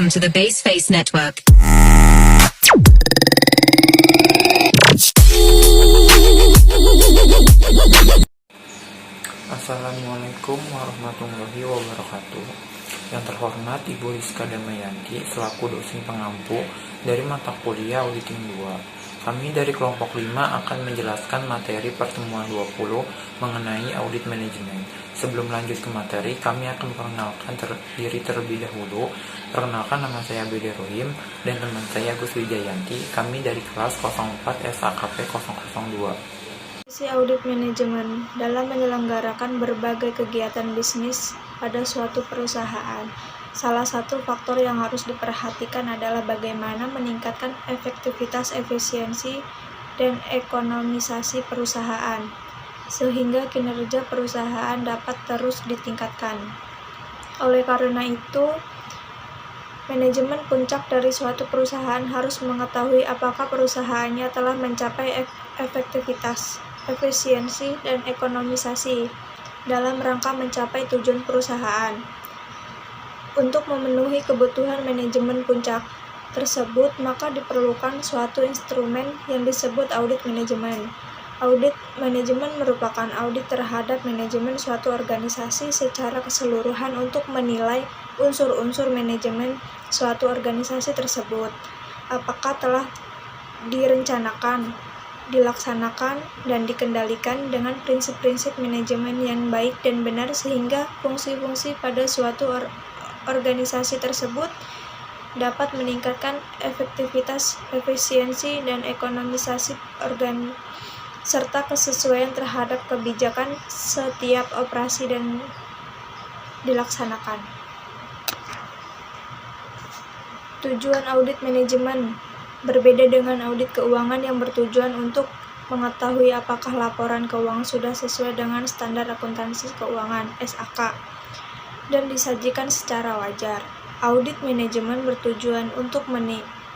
Welcome to the Baseface Network. Assalamualaikum warahmatullahi wabarakatuh. Yang terhormat Ibu Rizka Damayanti selaku dosen pengampu dari mata kuliah Auditing 2. Kami dari kelompok 5 akan menjelaskan materi pertemuan 20 mengenai audit manajemen. Sebelum lanjut ke materi, kami akan memperkenalkan diri terlebih dahulu. Perkenalkan, nama saya Bede Rohim dan teman saya Gus Wijayanti. Kami dari kelas 04 SAKP 002. Fungsi audit manajemen dalam menyelenggarakan berbagai kegiatan bisnis pada suatu perusahaan. Salah satu faktor yang harus diperhatikan adalah bagaimana meningkatkan efektivitas, efisiensi, dan ekonomisasi perusahaan, sehingga kinerja perusahaan dapat terus ditingkatkan. Oleh karena itu, manajemen puncak dari suatu perusahaan harus mengetahui apakah perusahaannya telah mencapai efektivitas, efisiensi, dan ekonomisasi dalam rangka mencapai tujuan perusahaan. Untuk memenuhi kebutuhan manajemen puncak tersebut, maka diperlukan suatu instrumen yang disebut audit manajemen. Audit manajemen merupakan audit terhadap manajemen suatu organisasi secara keseluruhan untuk menilai unsur-unsur manajemen suatu organisasi tersebut, apakah telah direncanakan, dilaksanakan, dan dikendalikan dengan prinsip-prinsip manajemen yang baik dan benar sehingga fungsi-fungsi pada suatu organisasi tersebut dapat meningkatkan efektivitas, efisiensi, dan ekonomisasi serta kesesuaian terhadap kebijakan setiap operasi dan dilaksanakan. Tujuan audit manajemen berbeda dengan audit keuangan yang bertujuan untuk mengetahui apakah laporan keuangan sudah sesuai dengan standar akuntansi keuangan (SAK) dan disajikan secara wajar. Audit manajemen bertujuan untuk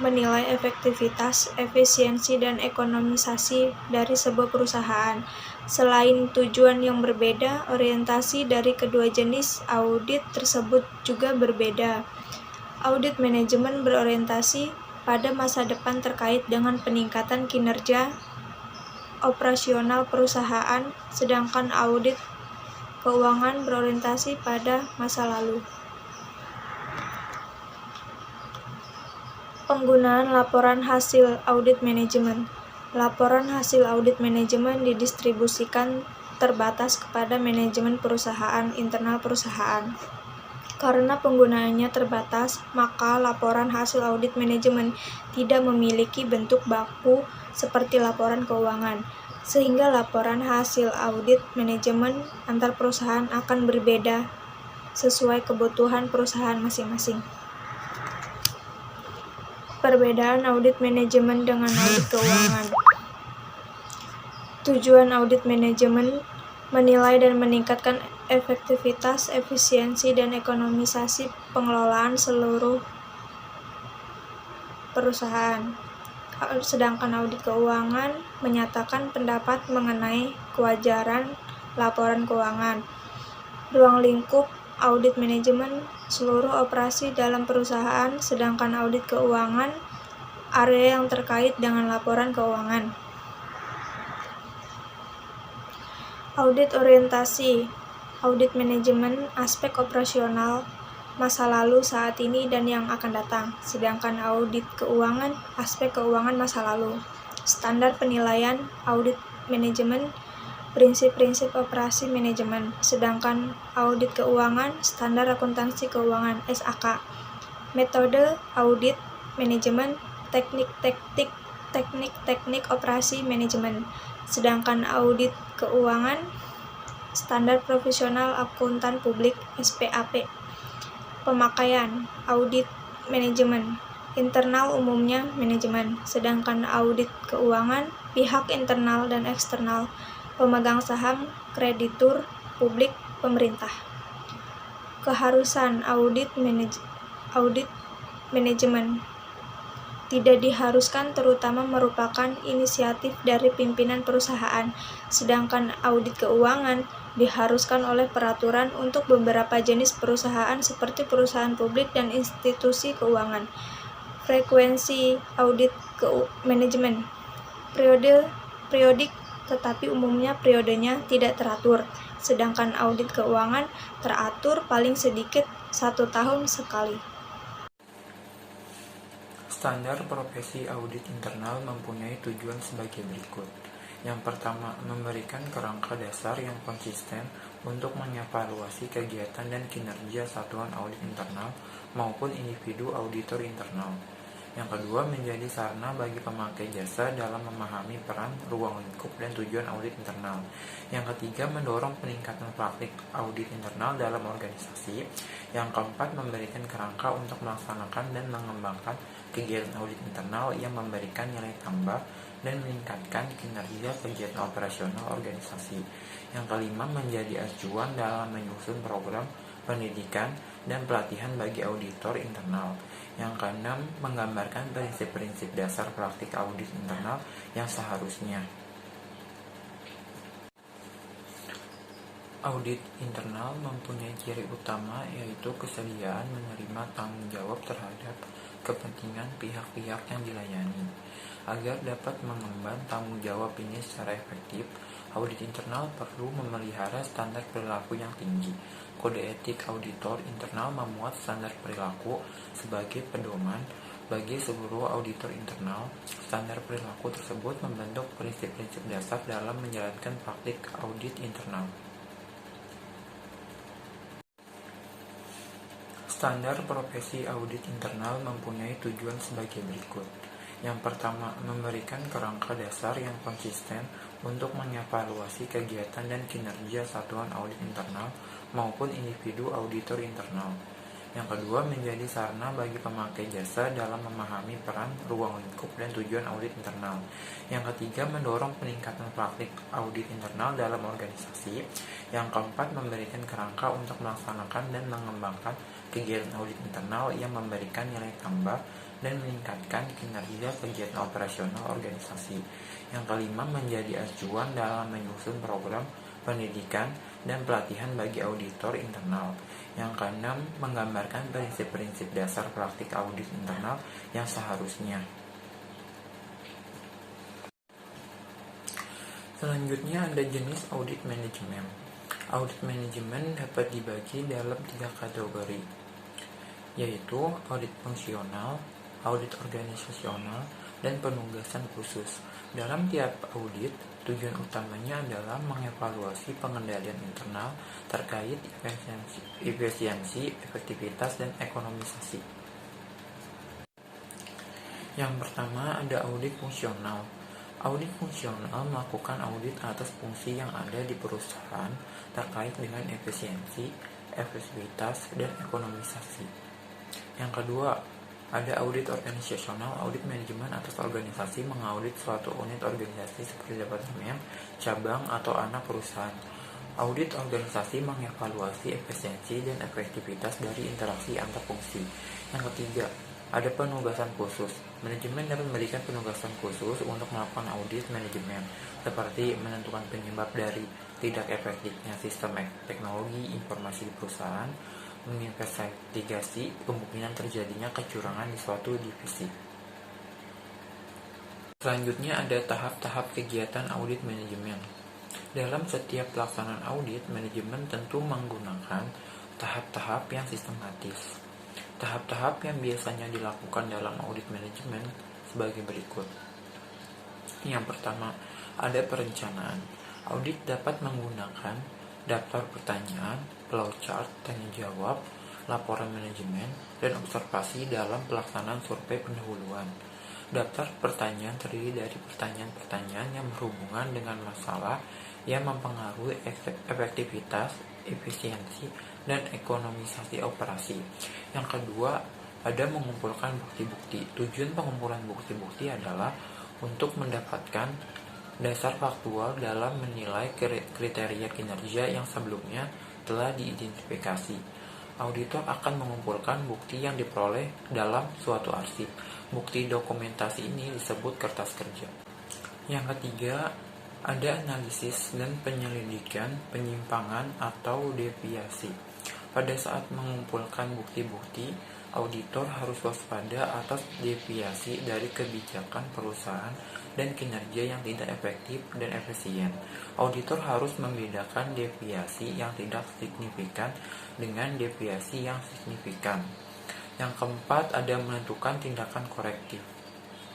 menilai efektivitas, efisiensi, dan ekonomisasi dari sebuah perusahaan. Selain tujuan yang berbeda, orientasi dari kedua jenis audit tersebut juga berbeda. Audit manajemen berorientasi pada masa depan terkait dengan peningkatan kinerja operasional perusahaan, sedangkan audit keuangan berorientasi pada masa lalu. Penggunaan laporan hasil audit manajemen. Laporan hasil audit manajemen didistribusikan terbatas kepada manajemen perusahaan, internal perusahaan. Karena penggunaannya terbatas, maka laporan hasil audit manajemen tidak memiliki bentuk baku seperti laporan keuangan, sehingga laporan hasil audit manajemen antar perusahaan akan berbeda sesuai kebutuhan perusahaan masing-masing. Perbedaan audit manajemen dengan audit keuangan. Tujuan audit manajemen menilai dan meningkatkan efektivitas, efisiensi, dan ekonomisasi pengelolaan seluruh perusahaan. Sedangkan audit keuangan menyatakan pendapat mengenai kewajaran laporan keuangan. Ruang lingkup audit manajemen seluruh operasi dalam perusahaan, sedangkan audit keuangan area yang terkait dengan laporan keuangan. Audit orientasi. Audit manajemen aspek operasional masa lalu, saat ini, dan yang akan datang. Sedangkan audit keuangan aspek keuangan masa lalu. Standar penilaian audit manajemen, prinsip-prinsip operasi manajemen. Sedangkan audit keuangan standar akuntansi keuangan (SAK). Metode audit manajemen, teknik operasi manajemen. Sedangkan audit keuangan standar profesional akuntan publik (SPAP). Pemakaian audit manajemen internal, umumnya manajemen, sedangkan audit keuangan pihak internal dan eksternal, pemegang saham, kreditur, publik, pemerintah. Keharusan audit manajemen tidak diharuskan, terutama merupakan inisiatif dari pimpinan perusahaan, sedangkan audit keuangan diharuskan oleh peraturan untuk beberapa jenis perusahaan seperti perusahaan publik dan institusi keuangan. Frekuensi audit manajemen periodik, tetapi umumnya periodenya tidak teratur, sedangkan audit keuangan teratur paling sedikit 1 tahun sekali. Standar profesi audit internal mempunyai tujuan sebagai berikut. Yang pertama, memberikan kerangka dasar yang konsisten untuk mengevaluasi kegiatan dan kinerja satuan audit internal maupun individu auditor internal. Yang kedua, menjadi sarana bagi pemakai jasa dalam memahami peran, ruang lingkup, dan tujuan audit internal. Yang ketiga, mendorong peningkatan praktik audit internal dalam organisasi. Yang keempat, memberikan kerangka untuk melaksanakan dan mengembangkan kegiatan audit internal yang memberikan nilai tambah dan meningkatkan kinerja kegiatan operasional organisasi. Yang kelima, menjadi acuan dalam menyusun program pendidikan dan pelatihan bagi auditor internal. Yang keenam, menggambarkan prinsip-prinsip dasar praktik audit internal yang seharusnya. Audit internal mempunyai ciri utama yaitu kesediaan menerima tanggung jawab terhadap kepentingan pihak-pihak yang dilayani. Agar dapat mengemban tanggung jawab ini secara efektif, audit internal perlu memelihara standar perilaku yang tinggi. Kode etik auditor internal memuat standar perilaku sebagai pedoman bagi seluruh auditor internal. Standar perilaku tersebut membentuk prinsip-prinsip dasar dalam menjalankan praktik audit internal. Standar profesi audit internal mempunyai tujuan sebagai berikut. Yang pertama, memberikan kerangka dasar yang konsisten untuk mengevaluasi kegiatan dan kinerja satuan audit internal maupun individu auditor internal. Yang kedua, menjadi sarana bagi pemakai jasa dalam memahami peran, ruang lingkup, dan tujuan audit internal. Yang ketiga, mendorong peningkatan praktik audit internal dalam organisasi. Yang keempat, memberikan kerangka untuk melaksanakan dan mengembangkan kegiatan audit internal yang memberikan nilai tambah dan meningkatkan kinerja kegiatan operasional organisasi. Yang kelima, menjadi acuan dalam menyusun program pendidikan dan pelatihan bagi auditor internal. Yang keenam, menggambarkan prinsip-prinsip dasar praktik audit internal yang seharusnya. Selanjutnya ada jenis audit manajemen. Audit manajemen dapat dibagi dalam 3 kategori, yaitu audit fungsional, audit organisasional, dan penugasan khusus. Dalam tiap audit, tujuan utamanya adalah mengevaluasi pengendalian internal terkait efisiensi, efektivitas, dan ekonomisasi. Yang pertama ada audit fungsional. Audit fungsional melakukan audit atas fungsi yang ada di perusahaan terkait dengan efisiensi, efektivitas, dan ekonomisasi. Yang kedua, ada audit organisasional. Audit manajemen atas organisasi mengaudit suatu unit organisasi seperti departemen, cabang, atau anak perusahaan. Audit organisasi mengevaluasi efisiensi dan efektivitas dari interaksi antar fungsi. Yang ketiga, ada penugasan khusus. Manajemen dapat memberikan penugasan khusus untuk melakukan audit manajemen, seperti menentukan penyebab dari tidak efektifnya sistem teknologi informasi di perusahaan, menginvestigasi kemungkinan terjadinya kecurangan di suatu divisi. Selanjutnya ada tahap-tahap kegiatan audit manajemen. Dalam setiap pelaksanaan audit, manajemen tentu menggunakan tahap-tahap yang sistematis. Tahap-tahap yang biasanya dilakukan dalam audit manajemen sebagai berikut. Yang pertama, ada perencanaan. Audit dapat menggunakan daftar pertanyaan, flowchart, tanya jawab, laporan manajemen, dan observasi dalam pelaksanaan survei pendahuluan. Daftar pertanyaan terdiri dari pertanyaan-pertanyaan yang berhubungan dengan masalah yang mempengaruhi efektivitas, efisiensi, dan ekonomisasi operasi. Yang kedua, ada mengumpulkan bukti-bukti. Tujuan pengumpulan bukti-bukti adalah untuk mendapatkan dasar faktual dalam menilai kriteria kinerja yang sebelumnya telah diidentifikasi. Auditor akan mengumpulkan bukti yang diperoleh dalam suatu arsip. Bukti dokumentasi ini disebut kertas kerja. Yang ketiga, Ada analisis dan penyelidikan penyimpangan atau deviasi. Pada saat mengumpulkan bukti-bukti, auditor harus waspada atas deviasi dari kebijakan perusahaan dan kinerja yang tidak efektif dan efisien. Auditor harus membedakan deviasi yang tidak signifikan dengan deviasi yang signifikan. Yang keempat, ada menentukan tindakan korektif.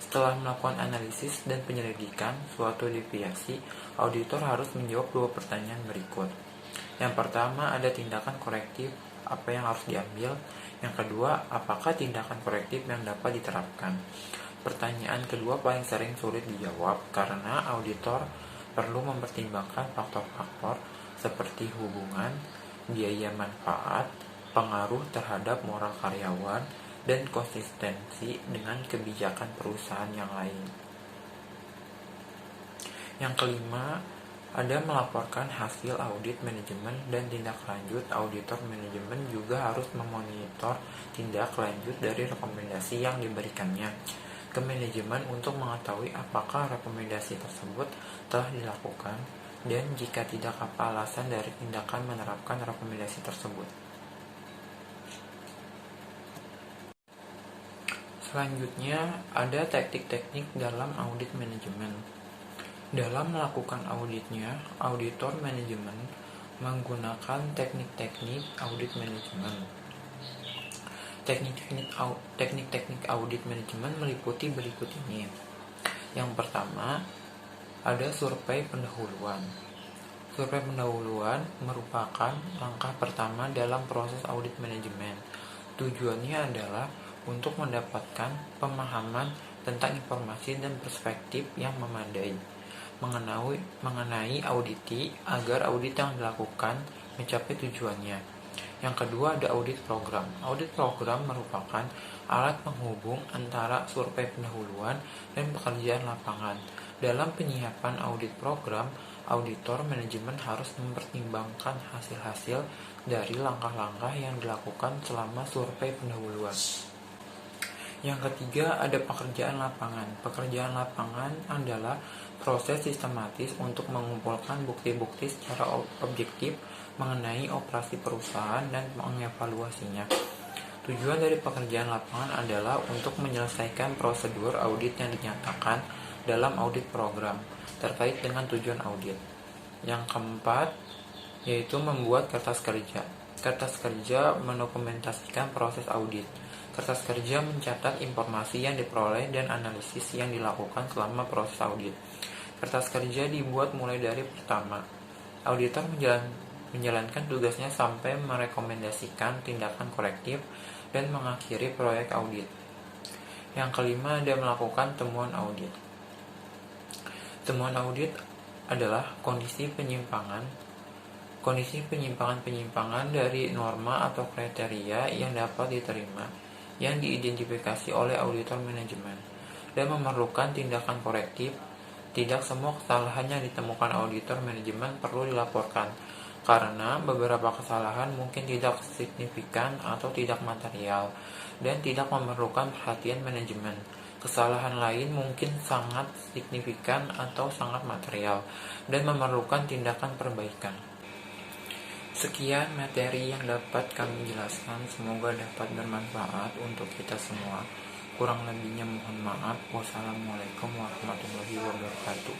Setelah melakukan analisis dan penyelidikan suatu deviasi, auditor harus menjawab dua pertanyaan berikut. Yang pertama, ada tindakan korektif apa yang harus diambil? Yang kedua, apakah tindakan korektif yang dapat diterapkan? Pertanyaan kedua paling sering sulit dijawab karena auditor perlu mempertimbangkan faktor-faktor seperti hubungan, biaya manfaat, pengaruh terhadap moral karyawan, dan konsistensi dengan kebijakan perusahaan yang lain. Yang kelima, ada melaporkan hasil audit manajemen dan tindak lanjut. Auditor manajemen juga harus memonitor tindak lanjut dari rekomendasi yang diberikannya ke manajemen untuk mengetahui apakah rekomendasi tersebut telah dilakukan dan jika tidak apa alasan dari tindakan menerapkan rekomendasi tersebut. Selanjutnya, ada teknik-teknik dalam audit manajemen. Dalam melakukan auditnya, auditor manajemen menggunakan teknik-teknik audit manajemen. Teknik-teknik audit manajemen meliputi berikut ini. Yang pertama, ada survei pendahuluan. Survei pendahuluan merupakan langkah pertama dalam proses audit manajemen. Tujuannya adalah untuk mendapatkan pemahaman tentang informasi dan perspektif yang memadai mengenai auditi agar audit yang dilakukan mencapai tujuannya. Yang kedua, ada audit program. Audit program merupakan alat penghubung antara survei pendahuluan dan pekerjaan lapangan. Dalam penyiapan audit program, auditor manajemen harus mempertimbangkan hasil-hasil dari langkah-langkah yang dilakukan selama survei pendahuluan. Yang ketiga, ada pekerjaan lapangan. Pekerjaan lapangan adalah proses sistematis untuk mengumpulkan bukti-bukti secara objektif mengenai operasi perusahaan dan mengevaluasinya. Tujuan dari pekerjaan lapangan adalah untuk menyelesaikan prosedur audit yang dinyatakan dalam audit program terkait dengan tujuan audit. Yang keempat, yaitu membuat kertas kerja. Kertas kerja mendokumentasikan proses audit. Kertas kerja mencatat informasi yang diperoleh dan analisis yang dilakukan selama proses audit. Kertas kerja dibuat mulai dari pertama, auditor menjalankan tugasnya sampai merekomendasikan tindakan korektif dan mengakhiri proyek audit. Yang kelima, ada melakukan temuan audit. Temuan audit adalah kondisi penyimpangan dari norma atau kriteria yang dapat diterima yang diidentifikasi oleh auditor manajemen dan memerlukan tindakan korektif. Tidak semua kesalahan yang ditemukan auditor manajemen perlu dilaporkan karena beberapa kesalahan mungkin tidak signifikan atau tidak material dan tidak memerlukan perhatian manajemen. Kesalahan lain mungkin sangat signifikan atau sangat material dan memerlukan tindakan perbaikan. Sekian materi yang dapat kami jelaskan, semoga dapat bermanfaat untuk kita semua. Kurang lebihnya mohon maaf. Wassalamualaikum warahmatullahi wabarakatuh.